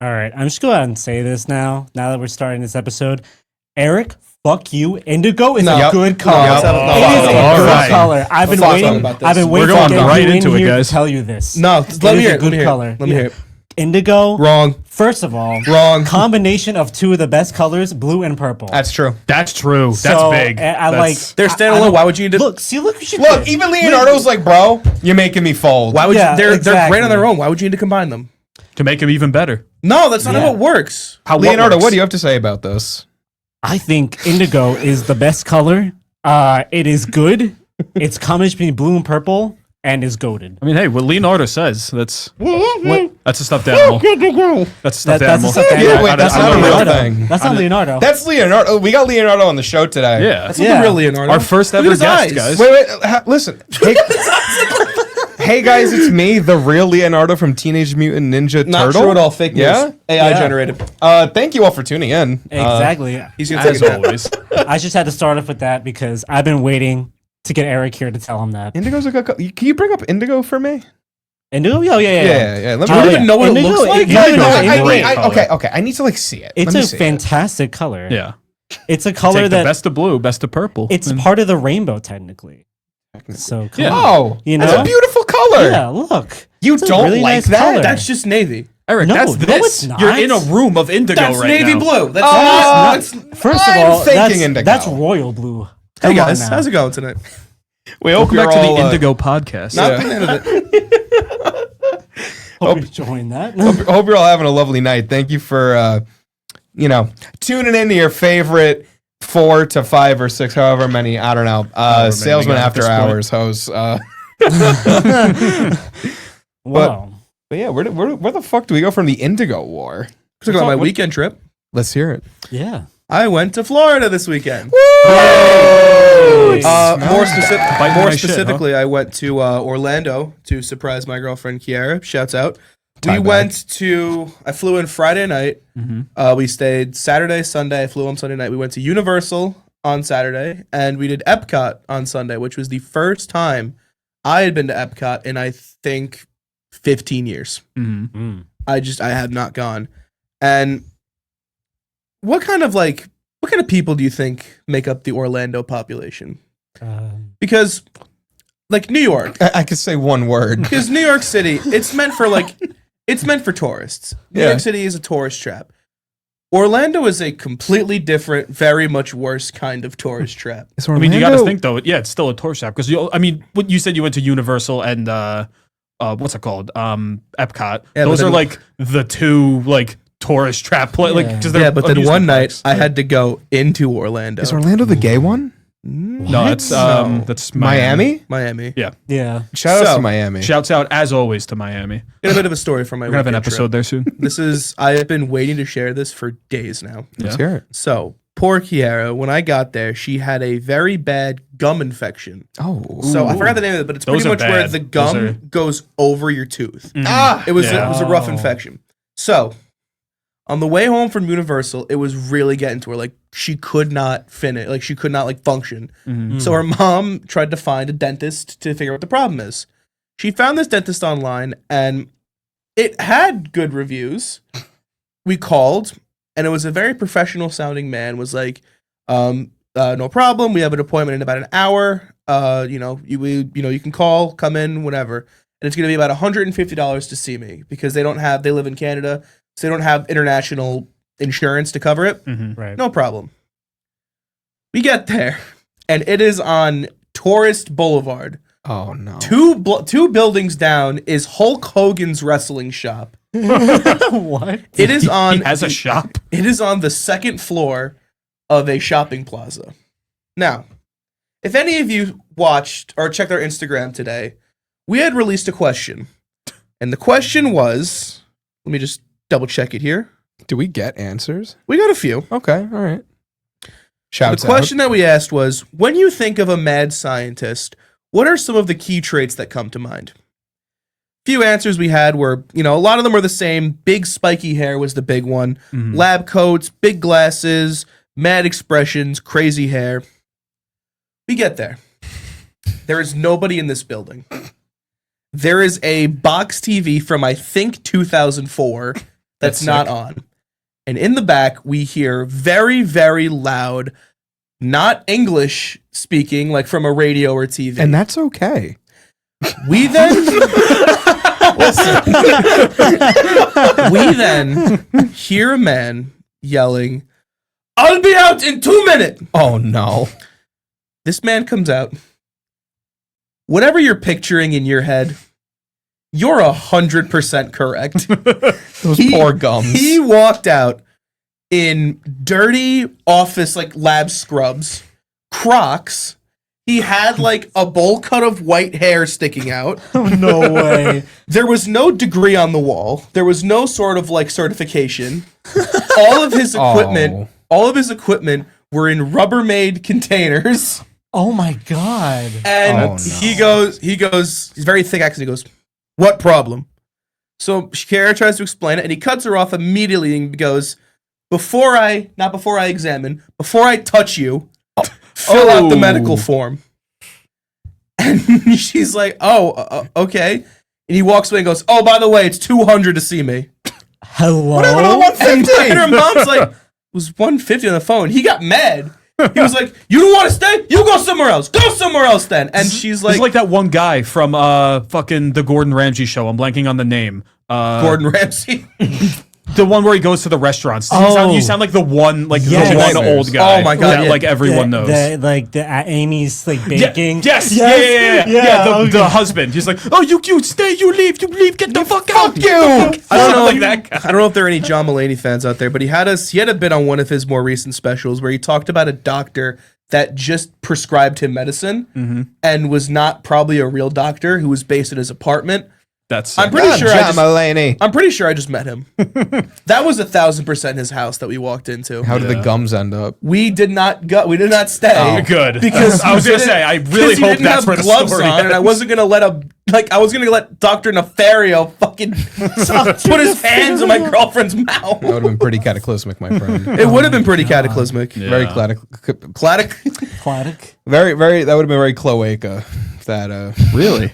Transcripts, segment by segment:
All right, I'm just going to go ahead and say this now that we're starting this episode. Eric, fuck you. Indigo is a good color. It is a good color. I've been waiting to get you in here to tell you this. No, let me hear it. Let me hear it. Indigo. Wrong. First of all, wrong. Combination of two of the best colors, blue and purple. That's true. That's true. So, that's big. They're standalone. Why would you need to look? Even Leonardo's like, bro, you're making me fold. Why would you? They're great on their own. Why would you need to combine them? To make them even better. No, that's not how it works. Leonardo, what do you have to say about this? I think indigo is the best color. It is good. It's combination between blue and purple. And is goated. I mean, hey, what Leonardo says, that's a stuffed animal. That's a stuffed animal. That's not Leonardo. That's not Leonardo. That's Leonardo. We got Leonardo on the show today. Yeah. That's not the real Leonardo. Our first ever guest, guys. Wait, listen. Hey, guys, it's me, the real Leonardo from Teenage Mutant Ninja Turtle. Not true at all. Fake news. Yeah? AI generated. Thank you all for tuning in. Exactly. He's going to take it always. I just had to start off with that because I've been waiting to get Eric here to tell him that. Indigo's a good color. Can you bring up Indigo for me? Indigo? Yeah. Yeah. Do you even know what it looks like? Okay. I need to see it. It's a fantastic color. Yeah. It's a color the best of blue, best of purple. It's part of the rainbow, technically. So, yeah. Oh, that's a beautiful color. Yeah, look. You don't really like that? Color. That's just navy. Eric, that's this. It's not. You're in a room of indigo that's right navy now. Blue. That's First of all, that's royal blue. Hey guys, how's it going tonight? Welcome back to the Indigo Podcast. Not the end of it. Hope you joined that. Hope you're all having a lovely night. Thank you for, tuning into your favorite 4 to 5 or 6, however many, I don't know, Salesmen After Hours hosts. Wow. But yeah, where the fuck do we go from the Indigo War? Took on my weekend trip. Let's hear it. Yeah. I went to Florida this weekend. More specifically, I went to Orlando to surprise my girlfriend Kiara. Shouts out. I flew in Friday night. Mm-hmm. We stayed Saturday, Sunday. I flew on Sunday night. We went to Universal on Saturday, and we did Epcot on Sunday, which was the first time I had been to Epcot in, I think, 15 years. Mm-hmm. I had not gone. And what kind of people do you think make up the Orlando population? Because, New York, I could say one word. Because New York City, it's meant for tourists. New York City is a tourist trap. Orlando is a completely different, very much worse kind of tourist trap. I mean, you got to think though. Yeah, it's still a tourist trap because what you said you went to Universal and what's it called? Epcot. Yeah, those are the two tourist trap but then one night I had to go into Orlando. Is Orlando the gay one? No, that's Miami. Miami. Yeah. Shout out to Miami. Shouts out as always to Miami. Got a bit of a story from my. We're gonna have an episode there soon. I have been waiting to share this for days now. Let's hear it. So poor Kiara, when I got there, she had a very bad gum infection. Oh, so I forgot the name of it, but it's pretty much where the gum goes over your tooth. Mm-hmm. It was a rough infection. So on the way home from Universal, it was really getting to her. She could not finish. She could not function. Mm-hmm. So her mom tried to find a dentist to figure out what the problem is. She found this dentist online, and it had good reviews. We called, and it was a very professional sounding man. Was like, no problem. We have an appointment in about an hour. You can call, come in, whatever. And it's going to be about $150 to see me because they live in Canada. So they don't have international insurance to cover it. Mm-hmm. Right. No problem. We get there, and it is on Tourist Boulevard. Oh, no. Two buildings down is Hulk Hogan's wrestling shop. What? It is on... He has a shop? It is on the second floor of a shopping plaza. Now, if any of you watched or checked our Instagram today, we had released a question. And the question was... Let me just double check it here. Do we get answers? We got a few. Okay, all right. The question that we asked was, when you think of a mad scientist, what are some of the key traits that come to mind? Few answers we had were, a lot of them were the same. Big spiky hair was the big one. Mm-hmm. Lab coats, big glasses, mad expressions, crazy hair. We get there. There is nobody in this building. There is a box TV from, I think, 2004 that's not on. And in the back, we hear very, very loud, not English speaking, like from a radio or TV. And that's okay. We then we then hear a man yelling, "I'll be out in 2 minutes." Oh no. This man comes out. Whatever you're picturing in your head, you're 100% correct. Those poor gums. He walked out in dirty office, like lab scrubs, Crocs. He had like a bowl cut of white hair sticking out. Oh, no way. There was no degree on the wall. There was no sort of like certification. All of his equipment were in Rubbermaid containers. Oh my God. And he goes, he's very thick accent. He goes, "What problem?" So Shakira tries to explain it, and he cuts her off immediately and goes, before I examine, before I touch you, fill out the medical form." And she's like, okay. And he walks away and goes, "Oh, by the way, it's $200 to see me." Hello? What happened to $150? And her mom's like, "It was $150 on the phone." He got mad. He was like, "You don't want to stay? You go somewhere else. Go somewhere else then." And she's like, it's like that one guy from fucking the Gordon Ramsay show. I'm blanking on the name. Gordon Ramsay. The one where he goes to the restaurants. You sound like the one, like the one old guy. Oh my God! That, like everyone knows. Amy's like baking. Yeah, the husband. He's like, "Oh, you stay, you leave, get the fuck out." Fuck you! I don't know, like that guy. I don't know if there are any John Mulaney fans out there, but he had a bit on one of his more recent specials where he talked about a doctor that just prescribed him medicine and was not probably a real doctor, who was based in his apartment. I'm pretty sure I just met him. That was 1,000% his house that we walked into. How did the gums end up? We did not stay. Oh, good. Because I was gonna say, I really hope that's where the story on, and I wasn't gonna let Dr. Nefario fucking put his hands on my girlfriend's mouth. That would have been pretty cataclysmic, my friend. It would have been pretty cataclysmic. Yeah. Very very, very. That would have been very cloaca. Really.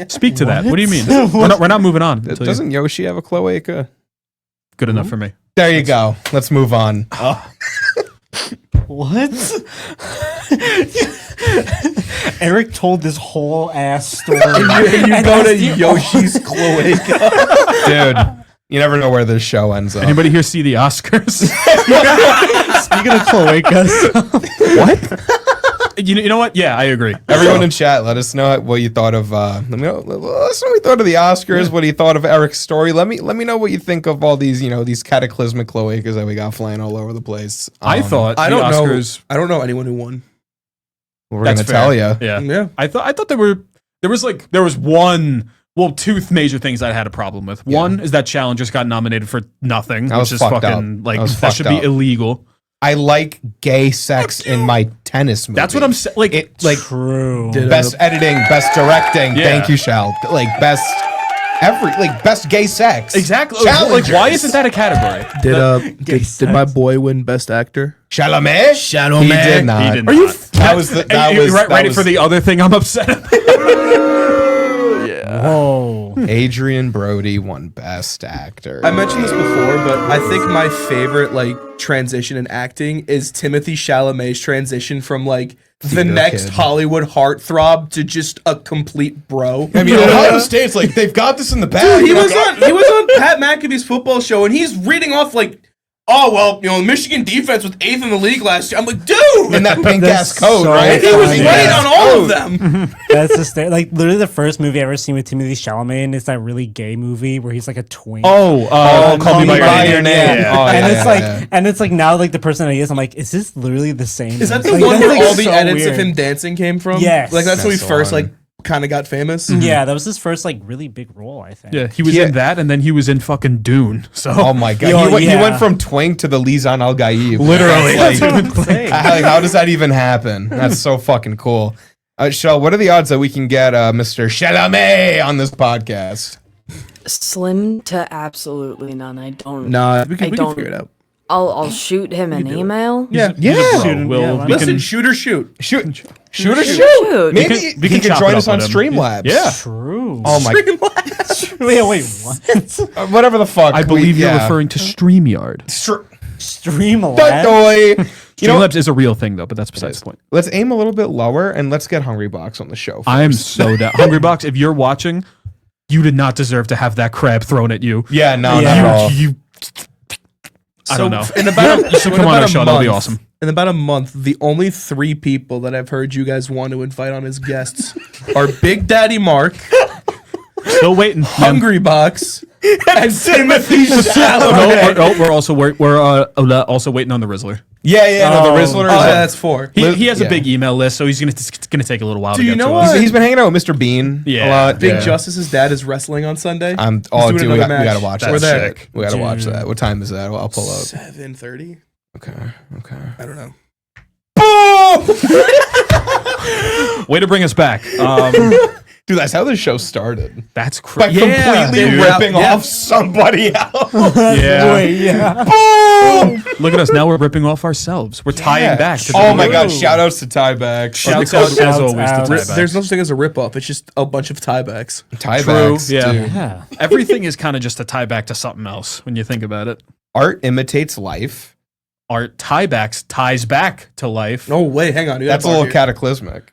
Speak to that. What do you mean? We're not moving on. Doesn't Yoshi have a cloaca? Good enough for me. There you go. Let's move on. What? Eric told this whole ass story. and you go to Yoshi's cloaca. Dude, you never know where this show ends up. Anybody here see the Oscars? Speaking of cloacas. What? You know what? Yeah, I agree. Everyone in chat, let us know what you thought of. Let us know what you thought of the Oscars. Yeah. What you thought of Eric's story. Let me know what you think of all these, these cataclysmic cloacas that we got flying all over the place. I thought I don't know anyone who won. Well, we're gonna tell you. Yeah. I thought there was two major things I had a problem with. Yeah. One is that Challengers got nominated for nothing, which is fucking that should be illegal. I like gay sex in my tennis movie. That's what I'm saying. True. Best editing, best directing. Yeah. Thank you, Shal. Best gay sex. Exactly. Why isn't that a category? Did my boy win best actor? Chalamet? He did not. Are you? That was ready for the other thing I'm upset about. Yeah. Whoa. Adrian Brody won best actor. I mentioned this before, but I think my favorite transition in acting is Timothée Chalamet's transition from the next kid. Hollywood heartthrob to just a complete bro. I mean, Ohio State's they've got this in the bag. Dude, he was on Pat McAfee's football show, and he's reading off the Michigan defense was 8th in the league last year. I'm like, dude! In that pink ass coat, right? He was right on all of them. That's just literally the first movie I ever seen with Timothée Chalamet, and it's that really gay movie where he's like a twink. Call Me by Your Name. Yeah. Oh, and it's now the person that he is, I'm like, is this literally the same? Is that the one where all the edits of him dancing came from? Yes. That's when we first kind of got famous. Mm-hmm. Yeah, that was his first really big role, I think. Yeah, he was in that, and then he was in fucking Dune. So, oh my god, he went from twink to the Lizan Al Gaib. Literally, how does that even happen? That's so fucking cool. Shell, what are the odds that we can get Mr. Chalamet on this podcast? Slim to absolutely none. I don't. Nah, we can figure it out. I'll shoot him an email. Yeah. Listen, shoot or shoot. Shoot. We Maybe he can can chop join it us up on with him. Streamlabs. Yeah. True. Oh my. Wait, what? Whatever the fuck. I believe you're referring to StreamYard. Streamlabs. Streamlabs is a real thing, though, but that's besides the point. Let's aim a little bit lower and let's get Hungry Box on the show. I am so down. Hungry Box, if you're watching, you did not deserve to have that crab thrown at you. Yeah, no, not at all. I don't know. You should come on our show. That'll be awesome. In about a month, the only 3 people that I've heard you guys want to invite on as guests are Big Daddy Mark, Still waiting. Hungry Box, and Timothy No, we're also waiting on the Rizzler. Yeah, no, the Rizzler. That's 4. He has a big email list, so it's gonna take a little while to get to us. He's been hanging out with Mr. Bean a lot. Big Justice's dad is wrestling on Sunday. We gotta watch that. We're there. We gotta watch that. What time is that? I'll pull up. 7:30. Okay. I don't know. Way to bring us back. Dude, that's how the show started. That's By crazy. completely ripping off somebody else. Boom! Look at us. Now we're ripping off ourselves. We're tying back. To Oh my God. Shout outs to Tieback. Shouts out, as always, to Tiebacks. There's no such thing as a ripoff. It's just a bunch of tiebacks. Tiebacks. True. Dude. Yeah. Everything is kind of just a tieback to something else when you think about it. Art imitates life. Art tiebacks ties back to life. Oh, wait, hang on. That's a little cataclysmic.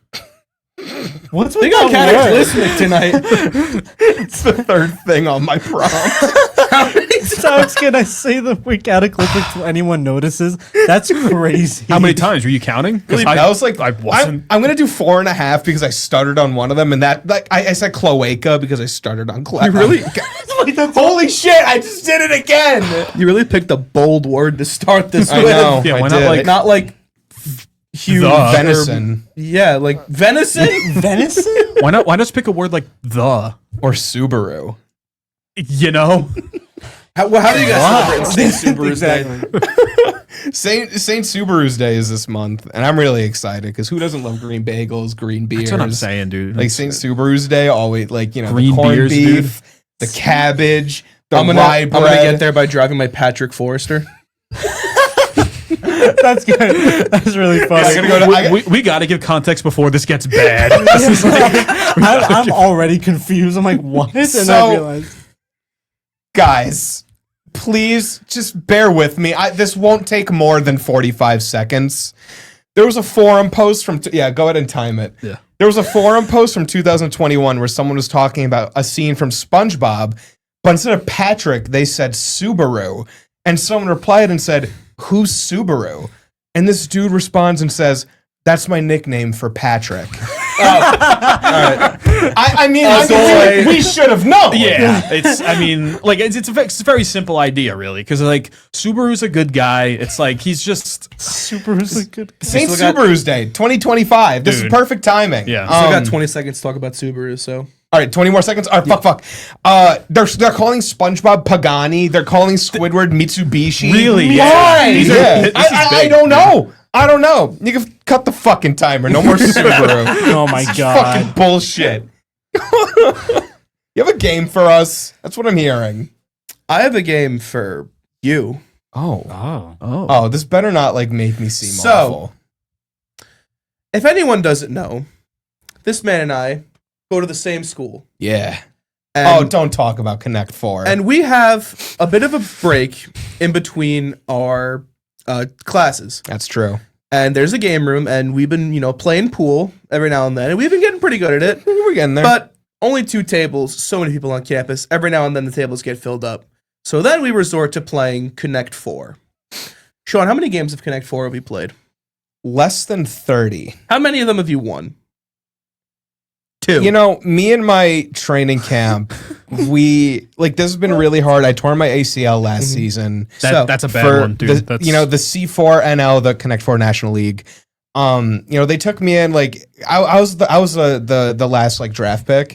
What's They with got that word? cataclysmic tonight. It's the third thing on my prompt. Sounds good. I say the word cataclysmic till anyone notices. That's crazy. How many times were you counting? I was like, I wasn't. I'm gonna do 4.5 because I stuttered on one of them, and that I said cloaca because I stuttered on cloaca. You really? Holy shit! I just did it again. You really picked a bold word to start this I with. know. Yeah, I why not did. like- Not like huge venison Yeah, like venison. Venison? Why not just pick a word like the? or Subaru. You know? How do you guys celebrate Saint Subaru's Day? Saint Subaru's Day is this month, and I'm really excited because who doesn't love green bagels, green beers? That's what I'm saying, dude. Like Saint Subaru's Day, always the Green corned beers, beef, the cabbage, the I'm rye gonna bread. get there by driving my Patrick Forrester. That's good. That's really funny. I gotta go to. we got to give context before this gets bad. I'm already confused. I'm like, what? And So- I realized. Guys, please just bear with me. This won't take more than 45 seconds. There was a forum post from go ahead and time it. Yeah. There was a forum post from 2021 where someone was talking about a scene from SpongeBob, but instead of Patrick, they said Subaru, and someone replied and said, "Who's Subaru?" And this dude responds and says, "That's my nickname for Patrick." All right. I mean, we should have known. Yeah, it's a very simple idea, really, because like Subaru's a good guy. It's like he's just Subaru's a good guy. Saint Subaru's Day, 2025. This is Dude. perfect timing. Yeah. I got 20 seconds to talk about Subaru, so. All right, 20 more seconds. All right, fuck. They're calling SpongeBob Pagani. They're calling Squidward Mitsubishi. Really? Why? Yeah. Yeah. This is I big, don't know. I don't know. You can cut the fucking timer. No more Subaru. Oh my Fucking god. bullshit. You have a game for us? That's what I'm hearing. I have a game for you. Oh, this better not make me seem awful. If anyone doesn't know, this man and I go to the same school. Yeah. And, don't talk about Connect 4. And we have a bit of a break in between our classes. That's true. And there's a game room, and we've been, playing pool every now and then, and we've been getting pretty good at it. We're getting there. But only 2 tables, so many people on campus. Every now and then the tables get filled up. So then we resort to playing Connect 4. Sean, how many games of Connect 4 have you played? Less than 30. How many of them have you won? 2. Me and my training camp, this has been really hard. I tore my ACL last season. That's a bad one, dude. The C4 NL, the Connect 4 National League. They took me in I was the last draft pick.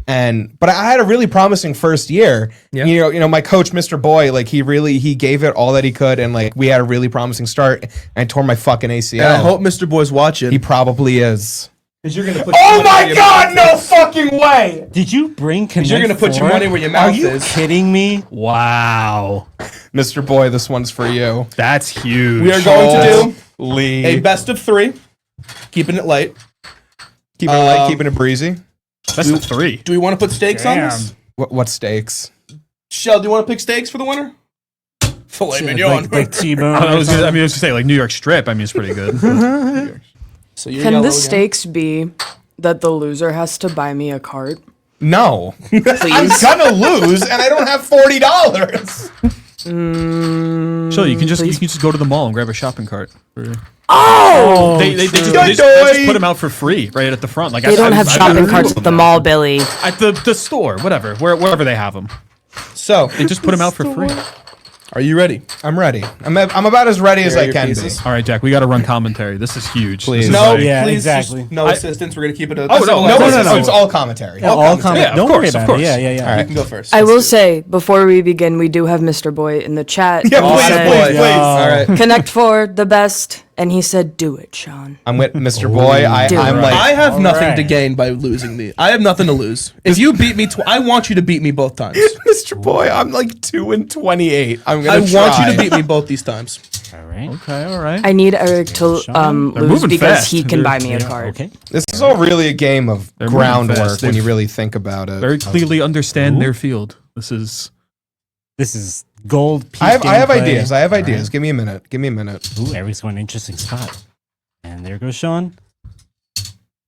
But I had a really promising first year. Yeah. My coach, Mr. Boy, he gave it all that he could, and we had a really promising start. And I tore my fucking ACL. And I hope Mr. Boy's watching. He probably is. Because you're gonna put. Oh my God! No fucking way! Did you bring Connect? You're gonna put your money where your mouth is. Are you kidding me? Wow. Mr. Boy, this one's for you. That's huge. We are going to do Lee. a best of 3, keeping it light. Keeping it light, keeping it breezy. Best of 3. Do we want to put stakes on this? What stakes? Shell, do you want to pick stakes for the winner? Filet mignon. Like T-bone. I was gonna say like New York Strip. I mean, it's pretty good. So you're Can yellow the again. stakes be that the loser has to buy me a cart? No. I'm Please. gonna lose, and I don't have $40. Sure, you can just go to the mall and grab a shopping cart. Oh! They just put them out for free right at the front. Like They don't have shopping carts at the mall, Billy. At the store, wherever they have them. So, They just put them out for free. are you ready? I'm ready. I'm about as ready as Here are I your can pieces. be. All right, Jack, we got to run commentary. This is huge. Please. This is No, like- Yeah, please, exactly. just no assistance. We're gonna keep it. no, No, no. it's all commentary. Yeah, all commentary. comment. Yeah, of Don't course, worry of about course. it. Yeah. All right. You can go first. I will say, before we begin, we do have Mr. Boy in the chat. Yeah, He please, said, please. All right. Connect 4, the best. And he said, do it, Sean. I'm with Mr. Boy. I'm like, I have nothing to Alright. gain by losing the. I have nothing to lose. If you beat me, I want you to beat me both times. Mr. Boy, I'm like 2-28. I'm I gonna want try. you to beat me both these times. All right. Okay, all right. I need Eric to Sean. lose moving because fast. he can buy me a Yeah, cart. Okay. This is all really a game of They're moving groundwork fast. when They've- you really think about it. Very clearly understand Ooh. their field. This is gold. Peak I have gameplay. ideas. I have All ideas. right. Give me a minute. Give me a minute. Ooh, Eric's going to an interesting spot. And there goes Sean.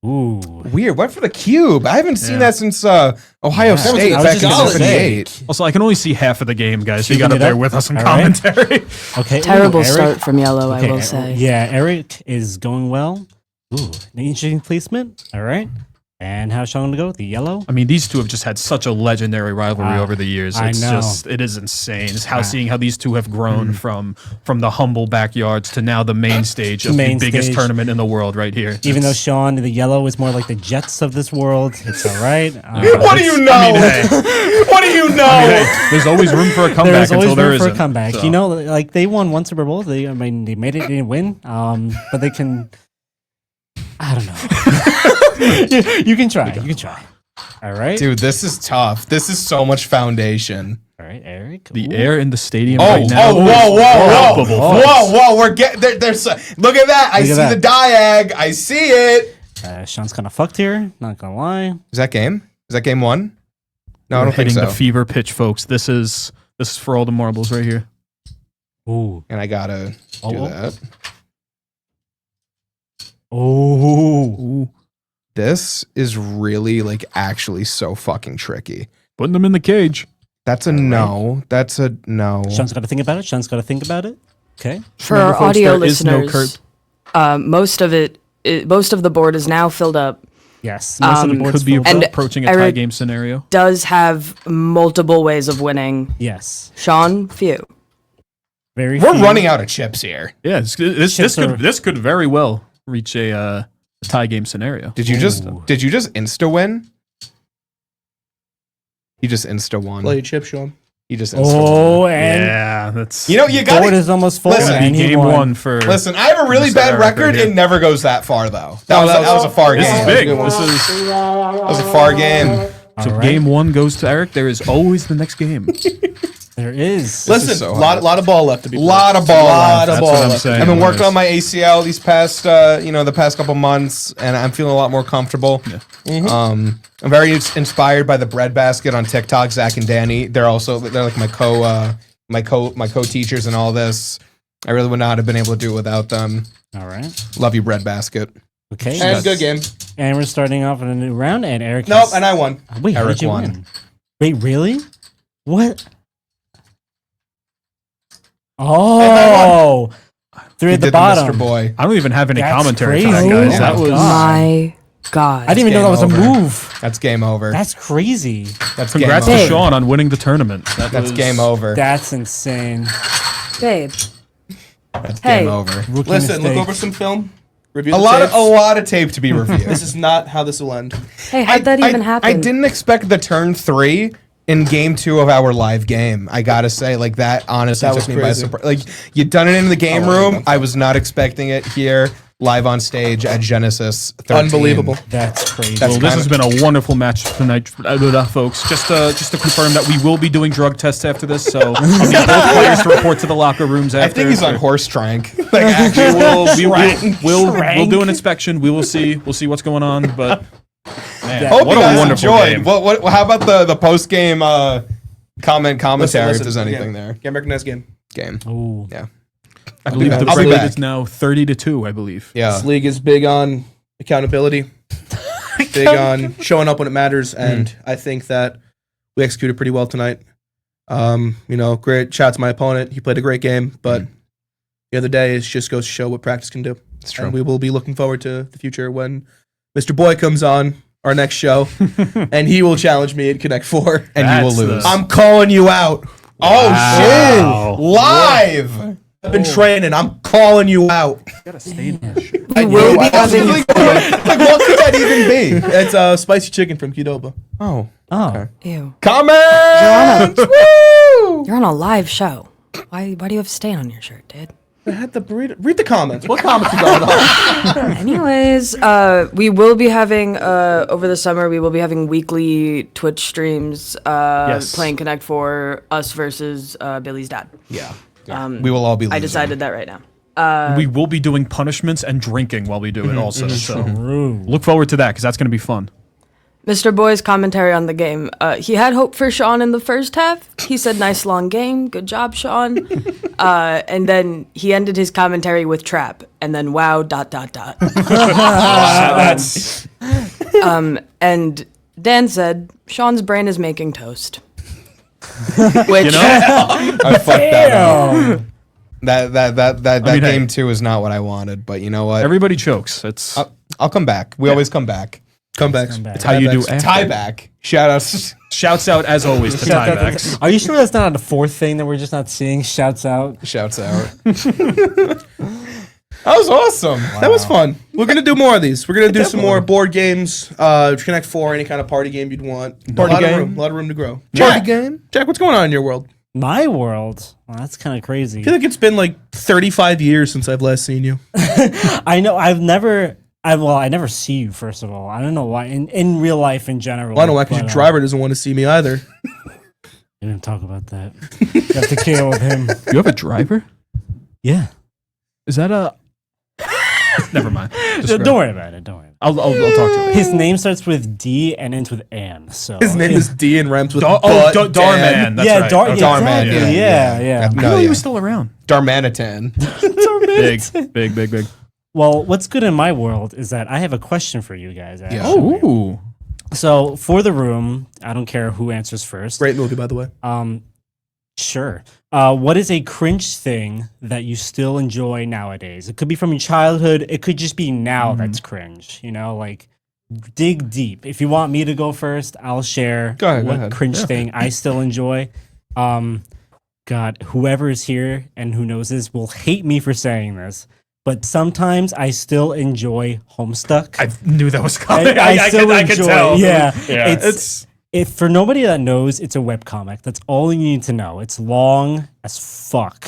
Ooh. Weird. What for the cube? I haven't seen Yeah. that since Ohio Yeah. State I was back in just gonna '78. also I can only see half of the game, guys. So you Keeping got to it bear up. with us on All right. commentary. Okay. Terrible ooh, Eric. start from yellow, I Okay, will say. Yeah, Eric is going well. Ooh, an interesting placement. All right. And how's Sean going to go? The yellow? I mean, these two have just had such a legendary rivalry over the years. I It's know. just, it is insane. It's how seeing how these two have grown from the humble backyards to now the main stage of Main the biggest stage. tournament in the world right here. Even though Sean, the yellow, is more like the Jets of this world, it's all right. What do you know? I mean, hey, What do you know? hey, there's always room for a comeback There's always until there room for a isn't. comeback. So. You know, like they won one Super Bowl. They made it, they didn't win. But they can. I don't know. you can try. You can try. All right. Dude, this is tough. This is so much foundation. All right, Eric. The Ooh. air in the stadium Oh, right now. whoa. is palpable. Whoa, we're getting there's look at that. I Look at see that. the diag. I see it. Sean's kind of fucked here. Not gonna lie. Is that game? Is that game 1? No, I We're don't think hitting so. the fever pitch, folks. This is for all the marbles right here. Ooh. And I gotta do Oh. that. Oh. This is really like actually so fucking tricky. Putting them in the cage. That's a no. That's a no. Sean's got to think about it. Sean's got to think about it. Okay. For Remember, our folks, audio there is no listeners, curb. most of the board is now filled up. Yes. Most of the board's Could be filled And up. approaching a tie Eric- game scenario. Does have multiple ways of winning. Yes. Sean, few. Very. We're few. running out of chips here. Yeah, this Chips are- could very well reach a tie game scenario. Did you just Ooh. insta win? He just insta won. Play your chip, Sean. He just insta won. Oh, and Yeah, that's You know, you board got is almost full. Listen, and he game won. one for. Listen, I have a really Mr. bad Eric record. right here. It never goes that far though. That No, was a far This game. is big. Good one. This is That was a far game. so All right. game one goes to Eric. There is always the next game. There is. This is Listen, so lot hard. of ball left to be played. Lot of ball Lot left. of That's ball what I'm left. saying. I've been working Nice. on my ACL these past, the past couple months, and I'm feeling a lot more comfortable. I'm very inspired by the bread basket on TikTok. Zach and Danny, they're like my co-teachers and all this. I really would not have been able to do it without them. All right. Love you, bread basket. Okay. And good game. And we're starting off in a new round. And Eric. Nope, has- and I won. Wait, how Eric did you won. win? Wait, really? What? Oh, three He at the did bottom. Mr. Boy. I don't even have any That's commentary for that, crazy. guys. Oh That my was God. My God. I didn't even know that was a game over. move. That's game over. That's crazy. That's congrats game to over. Sean on winning the tournament. That's game over. That's insane. Babe. That's Hey. game over. Rookie Listen, look mistake. over some film. Review A the lot tapes. of tape to be reviewed. This is not how this will end. Hey, how'd that even happen? I didn't expect the turn 3 in game 2 of our live game. I gotta say, like that honestly That took was me by crazy. surprise. Like you done it in the game Oh, room. I was not expecting it here. live on stage at Genesis 13. Unbelievable. That's crazy. Well, this has been a wonderful match tonight, folks. Just to confirm that we will be doing drug tests after this, so I'll need both players to report to the locker rooms after. I think he's on horse trank. Like, actually, we'll do an inspection. We will see. We'll see what's going on. But man, hope what you a guys wonderful enjoyed. game. How about the post game commentary? If there's anything there. Game recognized game. Ooh. Yeah. I believe the I'll be rate back. is now 30-2. I believe. Yeah. This league is big on accountability, big on showing up when it matters, and I think that we executed pretty well tonight. Great shout out to my opponent. He played a great game, but the other day it just goes to show what practice can do. It's true. And we will be looking forward to the future when Mr. Boy comes on our next show, and he will challenge me in Connect 4. And you will lose. I'm calling you out. Oh, shit. Live. I've been training. I'm calling you out. Gotta stay in there. We will be having. Like, what could that even be? It's spicy chicken from Qdoba. Oh. Oh. Ew. Comments! Woo! You're on a live show. Why do you have stain on your shirt, dude? I had the burrito. Read the comments. What comments are going on? Anyways, we will be having over the summer. We will be having weekly Twitch streams. Playing Connect 4, us versus Billy's dad. Yeah. We will all be losing. I decided that right now. We will be doing punishments and drinking while we do it also. So True. look forward to that because that's going to be fun. Mr. Boy's commentary on the game. He had hope for Sean in the first half. He said, "Nice long game, good job, Sean." And then he ended his commentary with trap, and then wow. That's And Dan said, "Sean's brain is making toast." Which I fucked that up. That mean, game hey. too is not what I wanted, but you know what? everybody chokes. It's I'll come back. We always come back. Comebacks. it's how you do after. Tie back. Shout outs. Shouts out as always to tiebacks. Are you sure that's not a fourth thing that we're just not seeing? Shouts out. Shouts out. That was awesome. That was fun. We're gonna do more of these. We're gonna do some more board games. Connect 4, any kind of party game you'd want. Party a game? lot of room to grow. Party game. Jack, what's going on in your world? My world. Well, that's kind of crazy. I feel like it's been like 35 years since I've last seen you. I know. I never see you. First of all, I don't know why. In real life, in general. Well, I don't know why, because your driver doesn't want to see me either. We didn't talk about that. You have to deal with him. You have a driver? Yeah. Is that a? Never mind. Don't worry about it. Don't worry. I'll talk to you later. His name starts with D and ends with Ann. So His name is D and rhymes with Darman. Dan. That's yeah, right. Dar- Okay. Darman. Darman, Yeah. I didn't know he was still around. Darmanitan. Big. Well, what's good in my world is that I have a question for you guys. Actually. Yeah. Ooh. So for the room, I don't care who answers first. Great movie, by the way. Sure. What is a cringe thing that you still enjoy nowadays? It could be from your childhood. It could just be now that's cringe. You know, like dig deep. If you want me to go first, I'll share Go what ahead. cringe thing I still enjoy. God, whoever is here and who knows this will hate me for saying this, but sometimes I still enjoy Homestuck. I knew that was coming. I still I could enjoy. tell. Yeah, It's If for nobody that knows, it's a webcomic. That's all you need to know. It's long as fuck.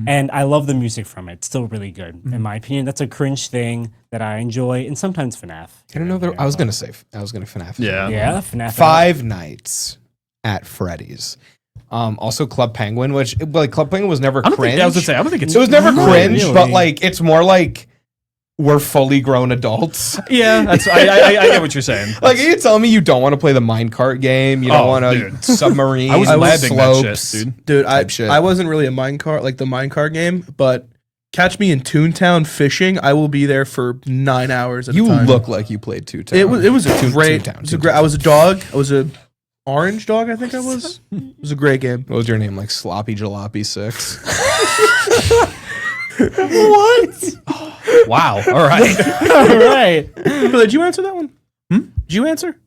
And I love the music from it. It's still really good. In my opinion, that's a cringe thing that I enjoy. And sometimes FNAF. I don't know. I was gonna FNAF. Yeah, FNAF. Five Nights at Freddy's. Also Club Penguin, which like Club Penguin was never cringe. I was gonna say, I don't think it's. It was never cringe, really. but like it's more like we're fully grown adults. Yeah, that's. I get what you're saying. Like, are you telling me you don't want to play the minecart game? You don't want to dude. submarine? I was labbing that slopes. shit, dude. Dude, shit. I wasn't really a minecart, like the minecart game, but catch me in Toontown fishing. I will be there for 9 hours at a You time. look like you played Toontown. It was a great. Toontown, It was a great. I was a dog. I was a orange dog. I think I was. It was a great game. What was your name? Like Sloppy Jalopy 6? What? Wow. All right. All right. Billy, did you answer that one? Did you answer?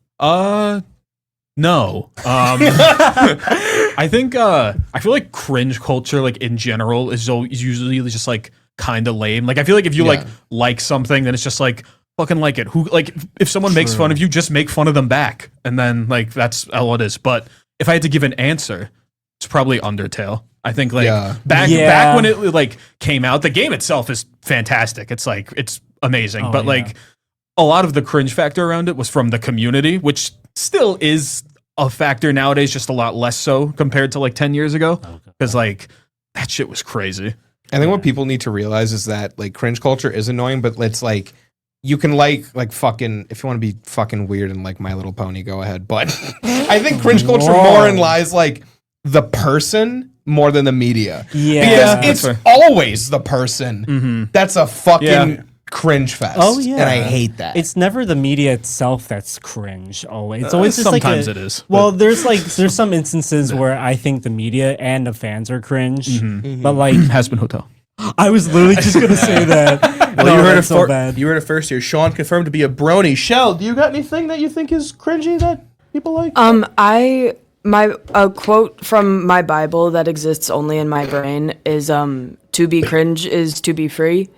No. I think I feel like cringe culture, like in general, is usually just like kind of lame. Like I feel like if you like something, then it's just like fucking like it. Who like if someone makes fun of you, just make fun of them back, and then like that's all it is. But if I had to give an answer, it's probably Undertale. I think like back when it like came out, the game itself is fantastic. It's like it's amazing. Oh, But yeah. like a lot of the cringe factor around it was from the community, which still is a factor nowadays, just a lot less so compared to like 10 years ago. Because like that shit was crazy. I think what people need to realize is that like cringe culture is annoying, but it's like you can like fucking if you want to be fucking weird and like My Little Pony, go ahead. But I think cringe culture more in lies like the person more than the media. Yeah. Because it's always the person that's a fucking cringe fest. Oh, yeah. And I hate that. It's never the media itself that's cringe. Always, it's always just sometimes like it is. Well, there's some instances where I think the media and the fans are cringe, but like Has-Been Hotel. I was literally just gonna say that. Well, No, you heard that's it so bad. You heard it first here. Sean confirmed to be a brony. Shell, do you got anything that you think is cringy that people like? A quote from my Bible that exists only in my brain is to be cringe is to be free.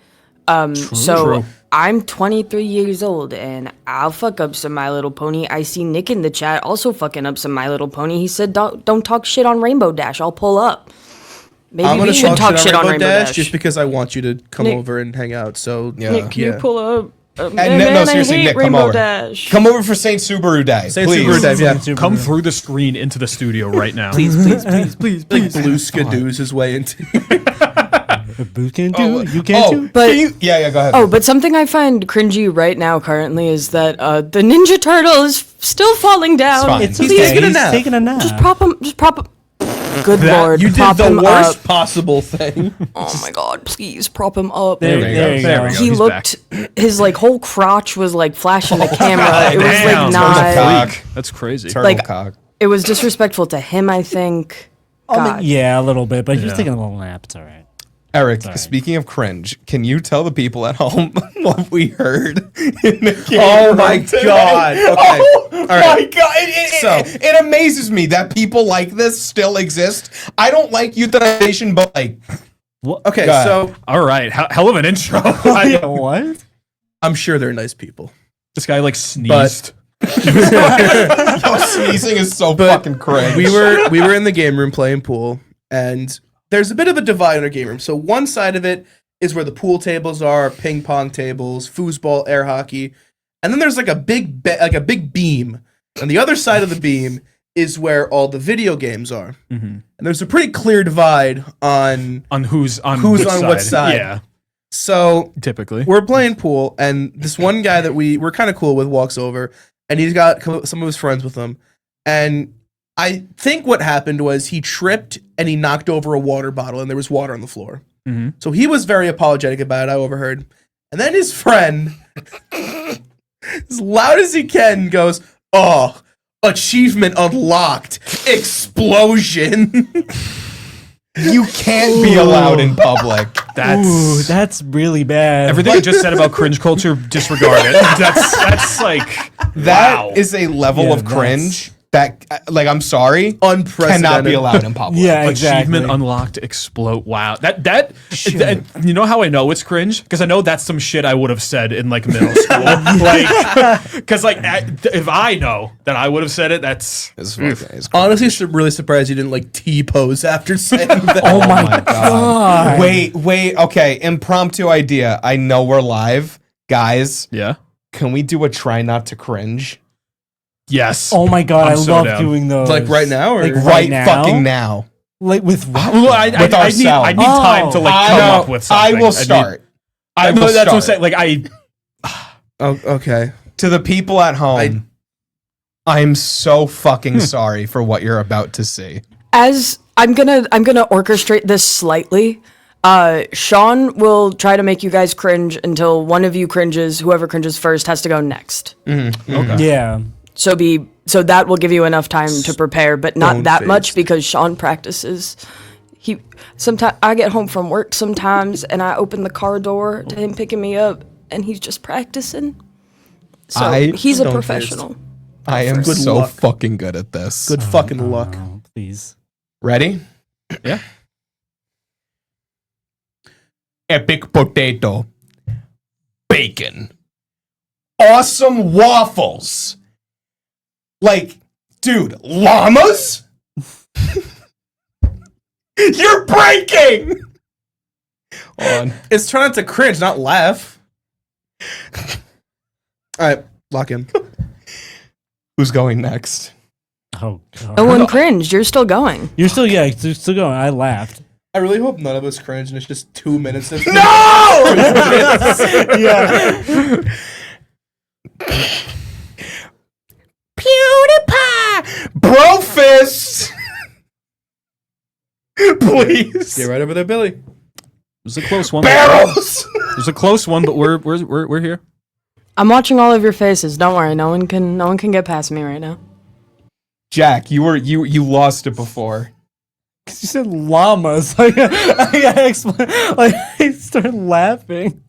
So I'm 23 years old and I'll fuck up some My Little Pony. I see Nick in the chat also fucking up some My Little Pony. He said don't talk shit on Rainbow Dash. I'll pull up. Maybe we should talk shit on Rainbow Dash. just because I want you to come Nick- over and hang out. So Nick, can you pull up? no, seriously, I hate Nick, come Rainbow over. Dash. Come over for Saint Subaru Day. Saint please. Subaru Day, yeah. Come through the screen into the studio right now. please, Like Blue Skidoo's his way into. Boo can do. You can do. But Yeah, go ahead. oh, but something I find cringy right now currently is that the Ninja Turtle is still falling down. fine. It's He's okay. taking a He's nap. taking a nap. Just prop him. Good lord, You did prop the him worst up. possible thing. Oh my god, please prop him up. There you There go. we go. He He's looked, his like whole crotch was like flashing the camera. It was Damn, like turtle not. freak. That's crazy. Turtle like- cock. It was disrespectful to him, I think. God. Yeah, a little bit, but he's taking a little nap. It's all right. Eric, speaking of cringe, can you tell the people at home what we heard in the game? Oh my god. Okay. Oh All right. my god! It amazes me that people like this still exist. I don't like euthanization, but like, Okay, Go ahead. so All right. Hell of an intro. What? I'm sure they're nice people. This guy like sneezed. yo, sneezing is so fucking cringe. We were in the game room playing pool, and there's a bit of a divide in our game room. So one side of it is where the pool tables are, ping pong tables, foosball, air hockey, and then there's like a big beam. And the other side of the beam is where all the video games are. And there's a pretty clear divide on Who's on Who's which on side. what side. Yeah, So typically. we're playing pool, and this one guy that we're kind of cool with walks over, and he's got some of his friends with him. And I think what happened was he tripped and he knocked over a water bottle, and there was water on the floor. So he was very apologetic about it, I overheard. And then his friend, as loud as he can, goes, "Oh, achievement unlocked. Explosion." You can't be allowed in public. That's really bad. Everything I just said about cringe culture, disregard it. That's like That wow. is a level Yeah, of cringe that, like, I'm sorry, Unprecedented. cannot be allowed in public. Yeah, exactly. Achievement unlocked, explode. Wow. That you know how I know it's cringe? Because I know that's some shit I would have said in like middle school. Like, because like if I know that I would have said it, that's It's Honestly, really surprised you didn't like T-pose after saying that. Oh my god. Wait, okay, impromptu idea. I know we're live. Guys, yeah. can we do a try not to cringe? Yes. Oh my god, I'm I so love down. doing those. Like right now, or Like Right now? fucking now. Like with Well, I need ourselves. time to like come up with something. I will start. I will That's what I'm start. saying. Like Oh, okay. To the people at home, I'm so fucking sorry for what you're about to see. As I'm gonna orchestrate this slightly. Sean will try to make you guys cringe until one of you cringes. Whoever cringes first has to go next. Yeah. So that will give you enough time to prepare, but not that much Stone-faced. because Sean practices. Sometimes I get home from work sometimes and I open the car door to him picking me up and he's just practicing. So he's a Stone-faced. professional. I am Good so luck. fucking good at this. Good fucking luck. Oh, please. Ready? Yeah. Epic potato. Bacon. Awesome waffles. Like, dude, llamas? You're breaking! On. It's trying not to cringe, not laugh. All right, lock in. Who's going next? Oh god. No one cringed. You're still going. You're still going. I laughed. I really hope none of us cringe and it's just 2 minutes of No! Yeah. PewDiePie! Bro fist! Please. Get right over there, Billy. It was a close one. Barrels! It was a close one, but we're here. I'm watching all of your faces. Don't worry. No one can get past me right now. Jack, you lost it before. You said llamas. Like I started laughing.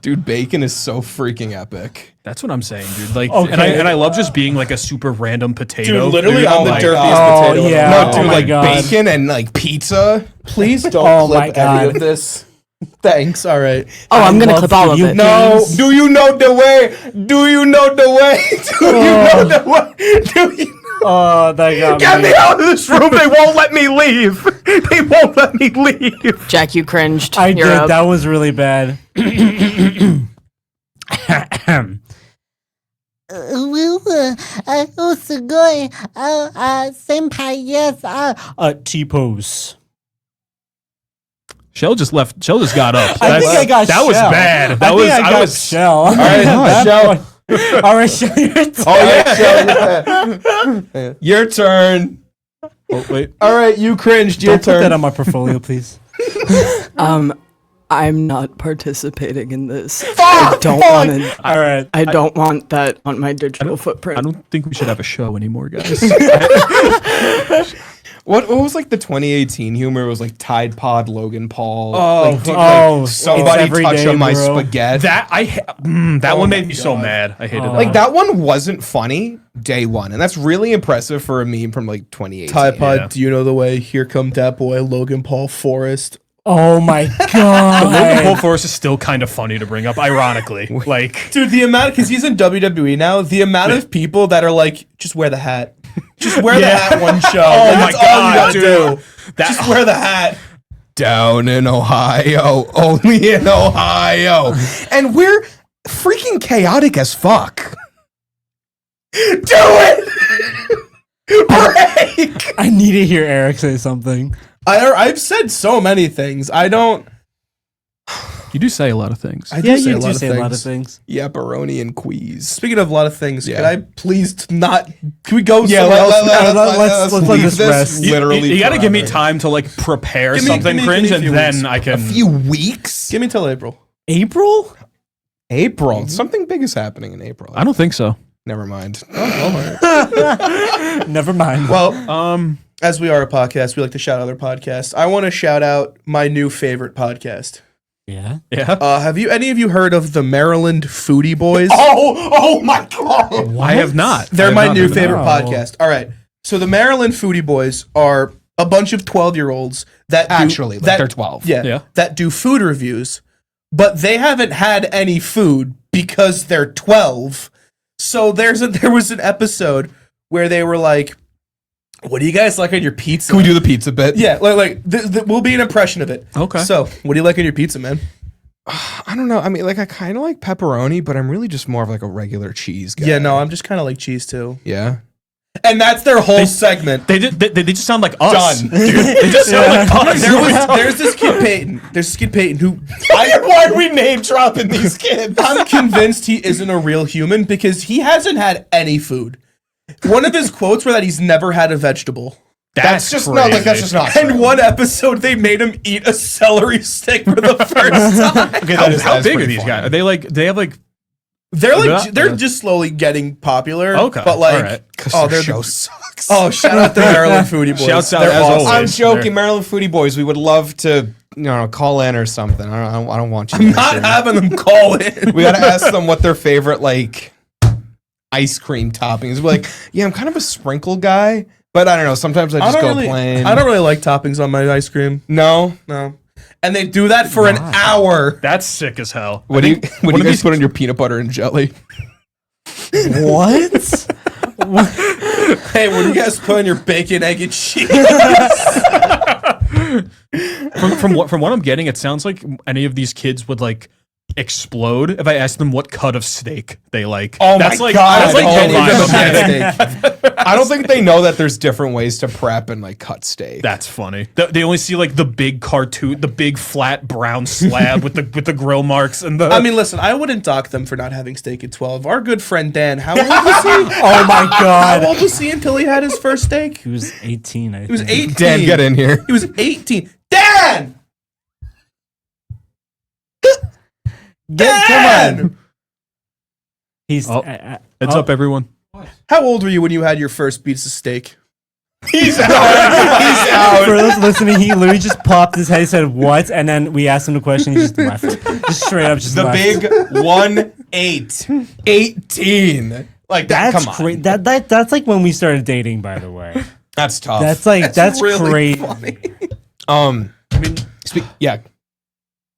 Dude, bacon is so freaking epic. That's what I'm saying, dude. Like, Okay. and I love just being like a super random potato. Dude, literally Dude, I'm the like- dirtiest potato. in the yeah. world. No, dude, my like God. bacon and like pizza. Please don't Oh my clip God. any of this. Thanks. All right. Oh, I'm gonna love clip all of video it. No, do you know the way? Do you know the way? Do you know the way? Do you Oh, that got Get me. me out of this room! They won't let me leave. They won't let me leave. Jack, you cringed. I You're did. up. That was really bad. T-pose. Shell just left. Shell just got up. I think I got that was Shell. bad. I think I got Shell. All right, Shell. All right, Shell. Your turn. Oh yeah, your turn. Oh, wait. All right, you cringed. Your Don't put that turn. on my portfolio, please. I'm not participating in this. I don't want to. All right. I don't want that on my digital footprint. I don't think we should have a show anymore, guys. What was like the 2018 humor? It was like Tide Pod, Logan Paul. Oh, like, dude, oh, like, somebody it's every touch day, on my bro. spaghetti. That Oh one my made me so God. mad. I hated that. Like that one wasn't funny day one, and that's really impressive for a meme from like 2018. Tide Pod, Yeah. do you know the way? Here come that boy, Logan Paul Forrest. Oh my Logan god. Paul Force is still kind of funny to bring up, ironically. Like, Dude, the amount, because he's in WWE now, the amount of people that are like, just wear the hat. Just wear the hat one show. Oh Like, my that's all you God, gotta dude. do. Just wear the hat. Down in Ohio, only in Ohio, and we're freaking chaotic as fuck. Do it. Break. I need to hear Eric say something. I've said so many things. I don't. you do say a lot of things. I do Yeah, say you a do lot say of a lot of things. things. Yapperoni and queeze. Speaking of a lot of things, Yeah. can I please not? Can we go Yeah, somewhere else? let's let leave this rest. Literally, You got to give me forever. time to like prepare Give me- something give me- cringe, give me a and few then I can. A few weeks. Give me till April. April? April. Something big is happening in April. I don't think so. Never mind. Never mind. Well, as we are a podcast, we like to shout out other podcasts. I want to shout out my new favorite podcast. Yeah. Yeah. Have any of you heard of the Maryland Foodie Boys? Oh my god. I have not. They're I have my not new heard of that. favorite No. podcast. All right. So the Maryland Foodie Boys are a bunch of 12-year-olds that Actually, like, they're 12. Yeah, that do food reviews, but they haven't had any food because they're 12. So there was an episode where they were like, "What do you guys like on your pizza?" Can we do the pizza bit? Yeah, like will be an impression of it. Okay. So, what do you like on your pizza, man? I don't know. I mean, like, I kind of like pepperoni, but I'm really just more of like a regular cheese guy. Yeah, no, I'm just kind of like cheese too. Yeah. And that's their whole segment. They just sound like us. Done. Dude. They just sound like us. There's this kid Peyton. There's this kid Peyton who Why are we name dropping these kids? I'm convinced he isn't a real human because he hasn't had any food. One of his quotes were that he's never had a vegetable. That's just not like that's just not. And true. one episode they made him eat a celery stick for the first time. Okay, How, that is how big are pretty these funny. guys? Are they like? They have like. They're just slowly getting popular. Okay, But like, all right. Their show sucks. oh, shout out the Maryland Foodie Boys. Shouts out They're as awesome. always. I'm joking, Maryland Foodie Boys. We would love to, call in or something. I don't want you. I'm to not answer. having them call in. We gotta ask them what their favorite like ice cream toppings. We're like, yeah, I'm kind of a sprinkle guy, but I don't know. Sometimes I just go plain. I don't really like toppings on my ice cream. No. And they do that for an hour. That's sick as hell. What do you one of guys these- put on your peanut butter and jelly? What? Hey, what do you guys put on your bacon, egg, and cheese? From what I'm getting, it sounds like any of these kids would like explode if I ask them what cut of steak they like. Oh that's my like, God. That's like Holy divine. shit. I don't think they know that there's different ways to prep and like cut steak. That's funny. They only see like the big cartoon, the big flat brown slab with the grill marks and the. I mean, listen, I wouldn't dock them for not having steak at 12. Our good friend Dan, how old was he? Oh my God. How old was he until he had his first steak? He was 18, I think. He was 18. Dan, get in here. He was 18. Dan! Come on. He's Oh. Heads up, everyone. How old were you when you had your first piece of steak? He's out. He's out. For those listening, he literally just popped his head, said what, and then we asked him the question, he just left. Just straight up just The left. big 1'8", 18. Like that. That's Come on. crazy. That's like when we started dating, by the way. That's tough. That's really crazy. funny. I mean, yeah.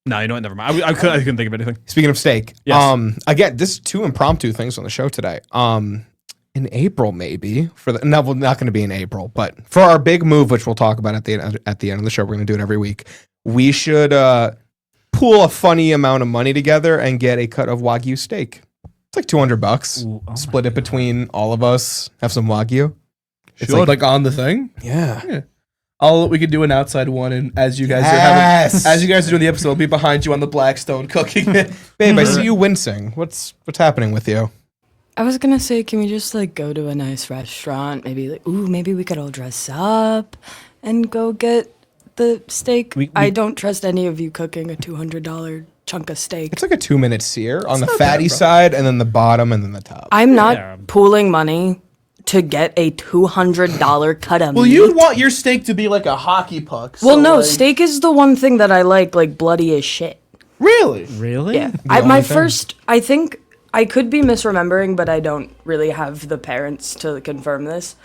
No, you know what? Never mind. I couldn't think of anything. Speaking of steak, Yes. again, this is 2 impromptu things on the show today. In April, maybe for the no, well, not going to be in April, but for our big move, which we'll talk about at the end of the show, we're going to do it every week. We should pool a funny amount of money together and get a cut of Wagyu steak. It's like $200. Ooh, oh Split it between all of us. Have some Wagyu. It's like on the thing. Yeah. We could do an outside one, and as you guys are doing the episode, I'll be behind you on the Blackstone cooking it. Babe, I see you wincing. What's happening with you? I was gonna say, can we just like go to a nice restaurant? Maybe maybe we could all dress up and go get the steak. I don't trust any of you cooking a $200 chunk of steak. It's like a 2-minute sear on the fatty side, and then the bottom, and then the top. I'm not pooling money to get a $200 cut of Well, meat. you'd want your steak to be like a hockey puck. Well, so, no, like- steak is the one thing that I like bloody as shit. Really? Really? Yeah. only thing. I think I could be misremembering, but I don't really have the parents to confirm this.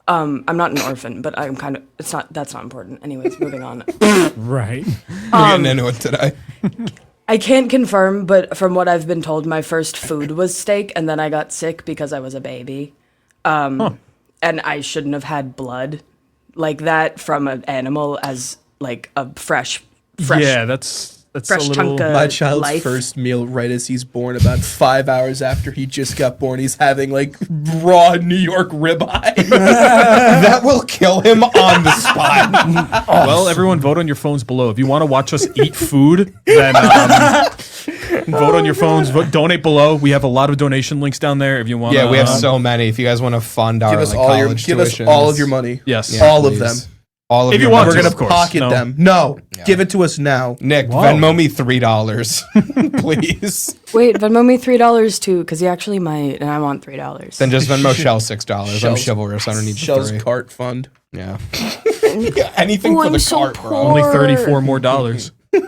I'm not an orphan, but I'm kind of, that's not important. Anyways, moving on. Right. We're getting into it today. I can't confirm, but from what I've been told, my first food was steak, and then I got sick because I was a baby. And I shouldn't have had blood like that from an animal as like a fresh Yeah, that's fresh a little. chunk of My child's life. first meal, right as he's born, about 5 hours after he just got born, he's having like raw New York ribeye. That will kill him on the spot. Well, everyone, vote on your phones below. If you want to watch us eat food, then vote on your phones. Donate below. We have a lot of donation links down there. If you want, Yeah, we have so many. If you guys want to fund our Give us like, all your, college give us tuitions. all of your money. Yes. Yeah, all of please. them. All of If your you want money. We're to, gonna of course. pocket No. them. No, give it to us now. Nick, Venmo me $3, please. Wait, Venmo me $3 too, because he actually might, and I want $3. Then just Venmo Shell $6. I'm Shell's- chivalrous. I don't need Shell's 3. cart fund. Yeah. Anything Ooh, for I'm the so cart, bro. Only poor. 34 more dollars. Carts